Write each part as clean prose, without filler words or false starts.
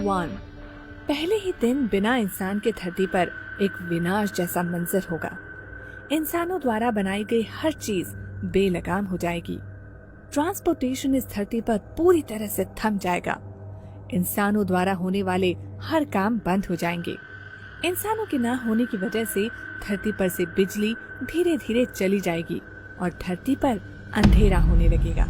1। पहले ही दिन बिना इंसान के धरती पर एक विनाश जैसा मंजर होगा। इंसानों द्वारा बनाई गई हर चीज बेलगाम हो जाएगी। ट्रांसपोर्टेशन इस धरती पर पूरी तरह से थम जाएगा। इंसानों द्वारा होने वाले हर काम बंद हो जाएंगे। इंसानों के न होने की वजह से धरती पर से बिजली धीरे धीरे चली जाएगी और धरती पर अंधेरा होने लगेगा।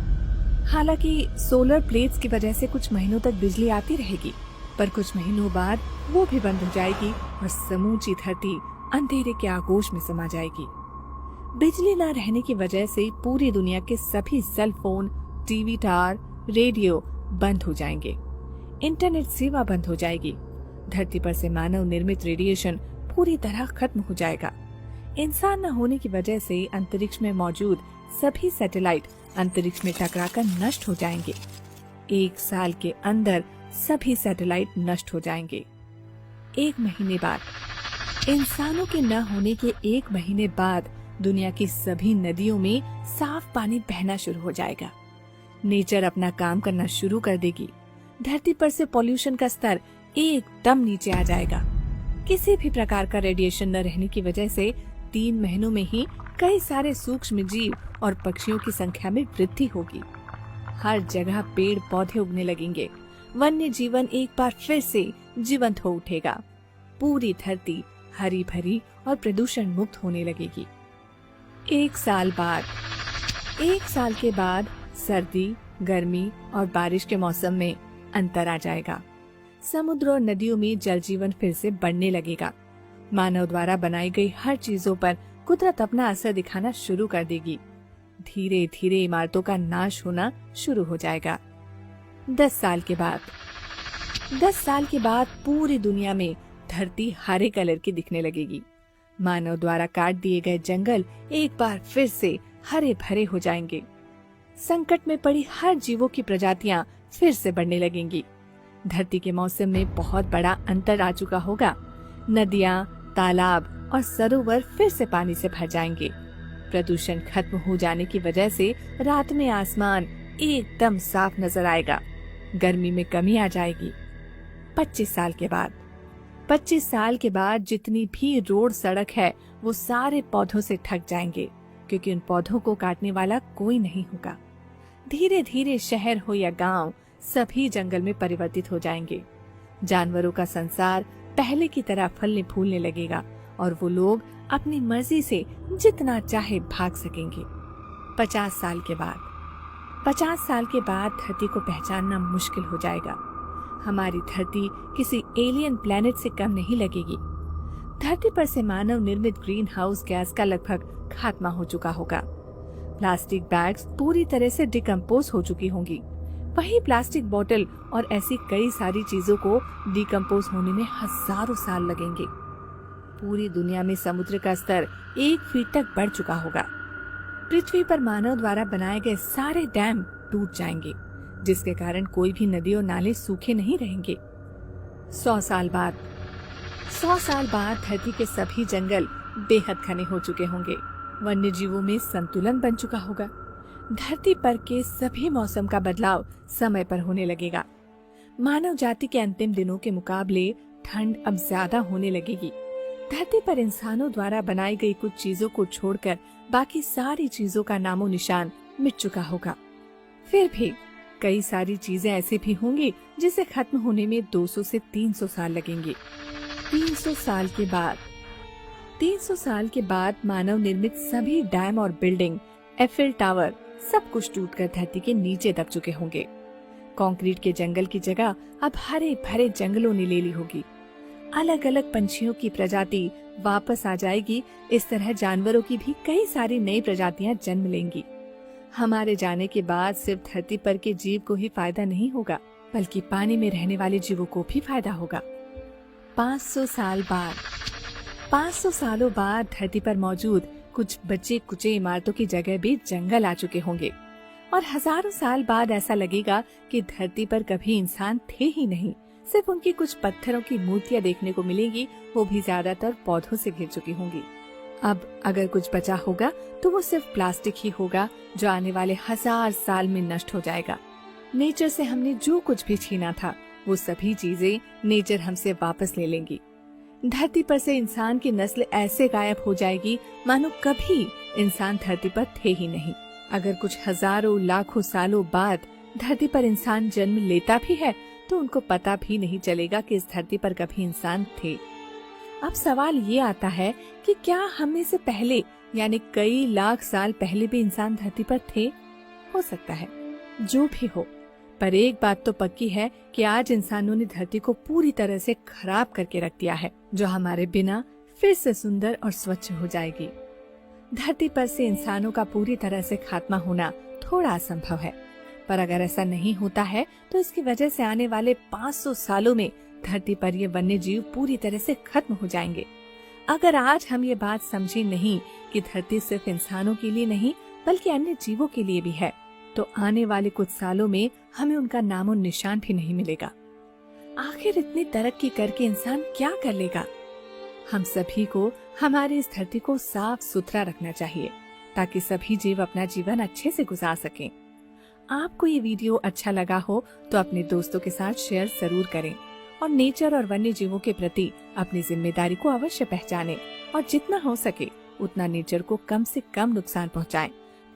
हालांकि सोलर प्लेट्स की वजह से कुछ महीनों तक बिजली आती रहेगी, पर कुछ महीनों बाद वो भी बंद हो जाएगी और समूची धरती अंधेरे के आगोश में समा जाएगी। बिजली न रहने की वजह से पूरी दुनिया के सभी cell phone, TV tower, radio बंद हो जाएंगे। इंटरनेट सेवा बंद हो जाएगी। धरती पर से मानव निर्मित रेडिएशन पूरी तरह खत्म हो जाएगा। इंसान न होने की वजह से अंतरिक्ष में मौजूद सभी सैटेलाइट अंतरिक्ष में टकराकर नष्ट हो जाएंगे। 1 साल के अंदर सभी सैटेलाइट नष्ट हो जाएंगे। 1 महीने बाद, इंसानों के न होने के 1 महीने बाद दुनिया की सभी नदियों में साफ पानी बहना शुरू हो जाएगा। नेचर अपना काम करना शुरू कर देगी। धरती पर से पॉल्यूशन का स्तर एकदम नीचे आ जाएगा। किसी भी प्रकार का रेडिएशन न रहने की वजह से 3 महीनों में ही कई सारे सूक्ष्म जीव और पक्षियों की संख्या में वृद्धि होगी। हर जगह पेड़ पौधे उगने लगेंगे। वन्य जीवन एक बार फिर से जीवंत हो उठेगा। पूरी धरती हरी भरी और प्रदूषण मुक्त होने लगेगी। 1 साल बाद, 1 साल के बाद सर्दी, गर्मी और बारिश के मौसम में अंतर आ जाएगा। समुद्र और नदियों में जल जीवन फिर से बढ़ने लगेगा। मानव द्वारा बनाई गई हर चीजों पर कुदरत अपना असर दिखाना शुरू कर देगी। धीरे धीरे इमारतों का नाश होना शुरू हो जाएगा। 10 साल के बाद, 10 साल के बाद पूरी दुनिया में धरती हरे कलर की दिखने लगेगी। मानव द्वारा काट दिए गए जंगल एक बार फिर से हरे भरे हो जाएंगे। संकट में पड़ी हर जीवों की प्रजातियां फिर से बढ़ने लगेंगी। धरती के मौसम में बहुत बड़ा अंतर आ चुका होगा। नदियां, तालाब और सरोवर फिर से पानी से भर जाएंगे। प्रदूषण खत्म हो जाने की वजह से रात में आसमान एकदम साफ नजर आएगा। गर्मी में कमी आ जाएगी। 25 साल के बाद, 25 साल के बाद जितनी भी रोड सड़क है वो सारे पौधों से ढक जाएंगे, क्योंकि उन पौधों को काटने वाला कोई नहीं होगा। धीरे धीरे शहर हो या गांव, सभी जंगल में परिवर्तित हो जाएंगे। जानवरों का संसार पहले की तरह फलने फूलने लगेगा और वो लोग अपनी मर्जी से जितना चाहे भाग सकेंगे। 50 साल के बाद, 50 साल के बाद धरती को पहचानना मुश्किल हो जाएगा। हमारी धरती किसी एलियन प्लेनेट से कम नहीं लगेगी। धरती पर से मानव निर्मित ग्रीन हाउस गैस का लगभग खात्मा हो चुका होगा। प्लास्टिक बैग्स पूरी तरह से डिकम्पोज हो चुकी होंगी। वही प्लास्टिक बोतल और ऐसी कई सारी चीजों को डिकम्पोज होने में हजारों साल लगेंगे। पूरी दुनिया में समुद्र का स्तर 1 फीट तक बढ़ चुका होगा। पृथ्वी पर मानव द्वारा बनाए गए सारे डैम टूट जाएंगे, जिसके कारण कोई भी नदी और नाले सूखे नहीं रहेंगे। 100 साल बाद, 100 साल बाद धरती के सभी जंगल बेहद घने हो चुके होंगे। वन्य जीवों में संतुलन बन चुका होगा। धरती पर के सभी मौसम का बदलाव समय पर होने लगेगा। मानव जाति के अंतिम दिनों के मुकाबले ठंड अब ज्यादा होने लगेगी। धरती पर इंसानों द्वारा बनाई गई कुछ चीजों को छोड़कर बाकी सारी चीजों का नामो निशान मिट चुका होगा। फिर भी कई सारी चीजें ऐसी भी होंगी जिसे खत्म होने में 200 से 300 साल लगेंगे। 300 साल के बाद, 300 साल के बाद मानव निर्मित सभी डैम और बिल्डिंग, एफिल टावर सब कुछ टूटकर धरती के नीचे दब चुके होंगे। कंक्रीट के जंगल की जगह अब हरे भरे जंगलों ने ले ली होगी। अलग अलग पंछियों की प्रजाति वापस आ जाएगी। इस तरह जानवरों की भी कई सारी नई प्रजातियां जन्म लेंगी। हमारे जाने के बाद सिर्फ धरती पर के जीव को ही फायदा नहीं होगा, बल्कि पानी में रहने वाले जीवों को भी फायदा होगा। 500 साल बाद, 500 सालों बाद धरती पर मौजूद कुछ बचे कुचे इमारतों की जगह भी जंगल आ चुके होंगे और हजारों साल बाद ऐसा लगेगा कि धरती पर कभी इंसान थे ही नहीं। सिर्फ उनकी कुछ पत्थरों की मूर्तियां देखने को मिलेंगी, वो भी ज्यादातर पौधों से घिर चुकी होंगी। अब अगर कुछ बचा होगा तो वो सिर्फ प्लास्टिक ही होगा, जो आने वाले 1000 साल में नष्ट हो जाएगा। नेचर से हमने जो कुछ भी छीना था वो सभी चीजें नेचर हमसे वापस ले लेंगी। धरती पर से इंसान की नस्ल ऐसे गायब हो जाएगी मानो कभी इंसान धरती पर थे ही नहीं। अगर कुछ हजारों लाखों सालों बाद धरती पर इंसान जन्म लेता भी है तो उनको पता भी नहीं चलेगा कि इस धरती पर कभी इंसान थे। अब सवाल ये आता है कि क्या हम में से पहले यानी कई लाख साल पहले भी इंसान धरती पर थे? हो सकता है, जो भी हो, पर एक बात तो पक्की है कि आज इंसानों ने धरती को पूरी तरह से खराब करके रख दिया है, जो हमारे बिना फिर से सुंदर और स्वच्छ हो जाएगी। धरती पर से इंसानों का पूरी तरह से खात्मा होना थोड़ा असंभव है, पर अगर ऐसा नहीं होता है तो इसकी वजह से आने वाले 500 सालों में धरती पर ये वन्य जीव पूरी तरह से खत्म हो जाएंगे। अगर आज हम ये बात समझे नहीं कि धरती सिर्फ इंसानों के लिए नहीं बल्कि अन्य जीवों के लिए भी है, तो आने वाले कुछ सालों में हमें उनका नामो निशान भी नहीं मिलेगा। आखिर इतनी तरक्की करके इंसान क्या कर लेगा? हम सभी को हमारी इस धरती को साफ सुथरा रखना चाहिए ताकि सभी जीव अपना जीवन अच्छे से गुजार सकें। आपको ये वीडियो अच्छा लगा हो तो अपने दोस्तों के साथ शेयर जरूर करें और नेचर और वन्य जीवों के प्रति अपनी जिम्मेदारी को अवश्य पहचानें और जितना हो सके उतना नेचर को कम से कम नुकसान पहुंचाएं।